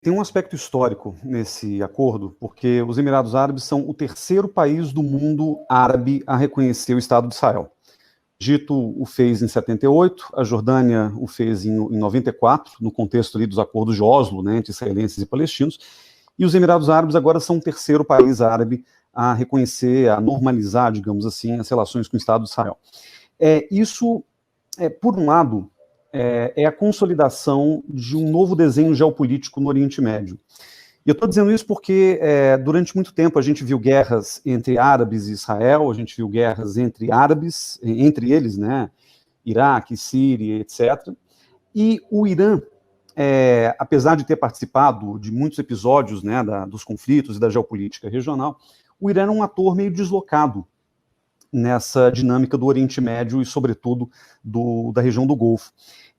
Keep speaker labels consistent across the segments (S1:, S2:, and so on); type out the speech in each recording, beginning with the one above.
S1: Tem um aspecto histórico nesse acordo, porque os Emirados Árabes são o terceiro país do mundo árabe a reconhecer o Estado de Israel. O Egito o fez em 78, a Jordânia o fez em 94, no contexto ali dos acordos de Oslo, né, entre israelenses e palestinos, e os Emirados Árabes agora são o terceiro país árabe a reconhecer, a normalizar, digamos assim, as relações com o Estado de Israel. Isso, por um lado, é a consolidação de um novo desenho geopolítico no Oriente Médio. E eu estou dizendo isso porque durante muito tempo a gente viu guerras entre árabes e Israel, a gente viu guerras entre árabes, entre eles, né, Iraque, Síria, etc. E o Irã, apesar de ter participado de muitos episódios, né, dos conflitos e da geopolítica regional, o Irã era um ator meio deslocado nessa dinâmica do Oriente Médio e, sobretudo, da região do Golfo.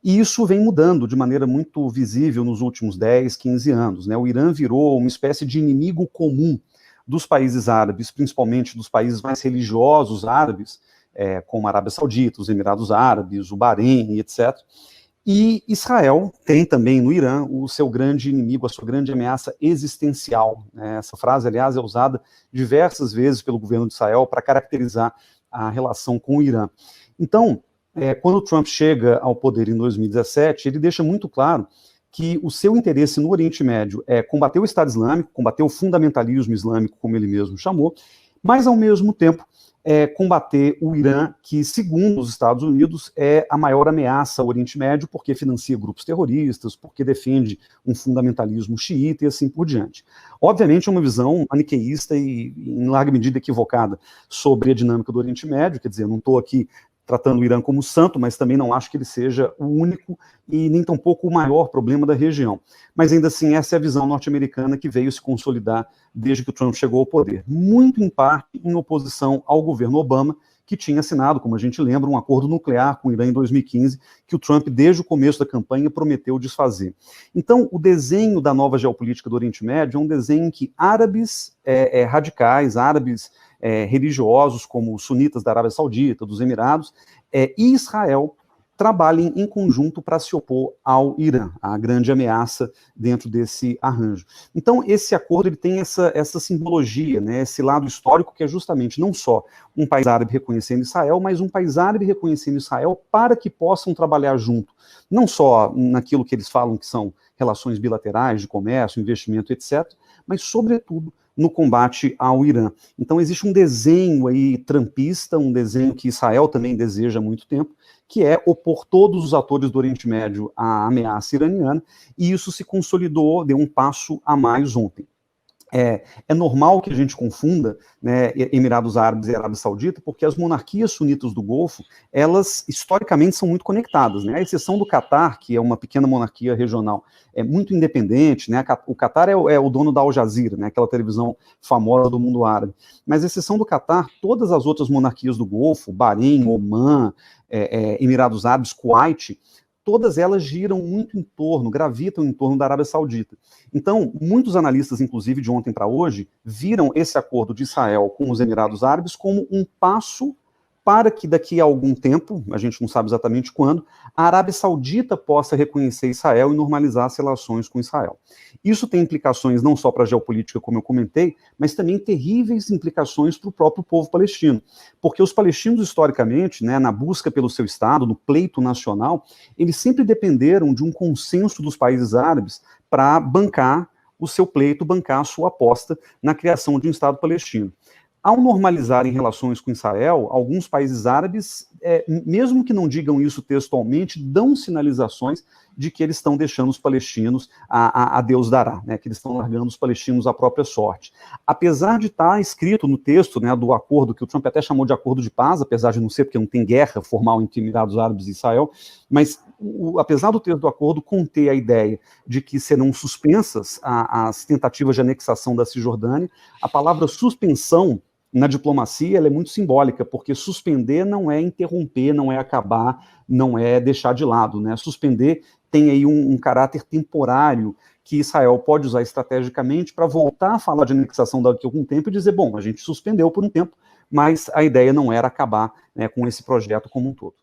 S1: E isso vem mudando de maneira muito visível nos últimos 10, 15 anos. Né? O Irã virou uma espécie de inimigo comum dos países árabes, principalmente dos países mais religiosos árabes, como a Arábia Saudita, os Emirados Árabes, o Bahrein, etc. E Israel tem também no Irã o seu grande inimigo, a sua grande ameaça existencial. Essa frase, aliás, é usada diversas vezes pelo governo de Israel para caracterizar a relação com o Irã. Então, quando o Trump chega ao poder em 2017, ele deixa muito claro que o seu interesse no Oriente Médio é combater o Estado Islâmico, combater o fundamentalismo islâmico, como ele mesmo chamou, mas, ao mesmo tempo, combater o Irã, que, segundo os Estados Unidos, é a maior ameaça ao Oriente Médio, porque financia grupos terroristas, porque defende um fundamentalismo xiita e assim por diante. Obviamente é uma visão maniqueísta e, em larga medida, equivocada sobre a dinâmica do Oriente Médio, quer dizer, eu não estou aqui tratando o Irã como santo, mas também não acho que ele seja o único e nem tampouco o maior problema da região. Mas ainda assim, essa é a visão norte-americana que veio se consolidar desde que o Trump chegou ao poder. Muito em parte em oposição ao governo Obama, que tinha assinado, como a gente lembra, um acordo nuclear com o Irã em 2015, que o Trump, desde o começo da campanha, prometeu desfazer. Então, o desenho da nova geopolítica do Oriente Médio é um desenho em que árabes radicais, árabes religiosos, como os sunitas da Arábia Saudita, dos Emirados, e Israel trabalhem em conjunto para se opor ao Irã, a grande ameaça dentro desse arranjo. Então, esse acordo ele tem essa simbologia, né, esse lado histórico que é justamente não só um país árabe reconhecendo Israel, mas um país árabe reconhecendo Israel para que possam trabalhar junto, não só naquilo que eles falam que são relações bilaterais de comércio, investimento, etc., mas, sobretudo, no combate ao Irã. Então existe um desenho aí trumpista, um desenho que Israel também deseja há muito tempo, que é opor todos os atores do Oriente Médio à ameaça iraniana, e isso se consolidou, deu um passo a mais ontem. É normal que a gente confunda, né, Emirados Árabes e Arábia Saudita, porque as monarquias sunitas do Golfo, elas historicamente são muito conectadas, né, a exceção do Catar, que é uma pequena monarquia regional, muito independente, né, o Catar é o dono da Al Jazeera, né, aquela televisão famosa do mundo árabe, mas a exceção do Catar, todas as outras monarquias do Golfo, Bahrein, Omã, Emirados Árabes, Kuwait, todas elas giram muito em torno, gravitam em torno da Arábia Saudita. Então, muitos analistas, inclusive de ontem para hoje, viram esse acordo de Israel com os Emirados Árabes como um passo para que daqui a algum tempo, a gente não sabe exatamente quando, a Arábia Saudita possa reconhecer Israel e normalizar as relações com Israel. Isso tem implicações não só para a geopolítica, como eu comentei, mas também terríveis implicações para o próprio povo palestino. Porque os palestinos, historicamente, né, na busca pelo seu Estado, no pleito nacional, eles sempre dependeram de um consenso dos países árabes para bancar o seu pleito, bancar a sua aposta na criação de um Estado palestino. Ao normalizarem relações com Israel, alguns países árabes, mesmo que não digam isso textualmente, dão sinalizações de que eles estão deixando os palestinos a Deus dará, né, que eles estão largando os palestinos à própria sorte. Apesar de estar escrito no texto, né, do acordo, que o Trump até chamou de acordo de paz, apesar de não ser, porque não tem guerra formal entre Emirados Árabes e Israel, mas apesar do texto do acordo conter a ideia de que serão suspensas as tentativas de anexação da Cisjordânia, a palavra suspensão na diplomacia ela é muito simbólica, porque suspender não é interromper, não é acabar, não é deixar de lado, né? Suspender tem aí um caráter temporário que Israel pode usar estrategicamente para voltar a falar de anexação daqui a algum tempo e dizer, bom, a gente suspendeu por um tempo, mas a ideia não era acabar, né, com esse projeto como um todo.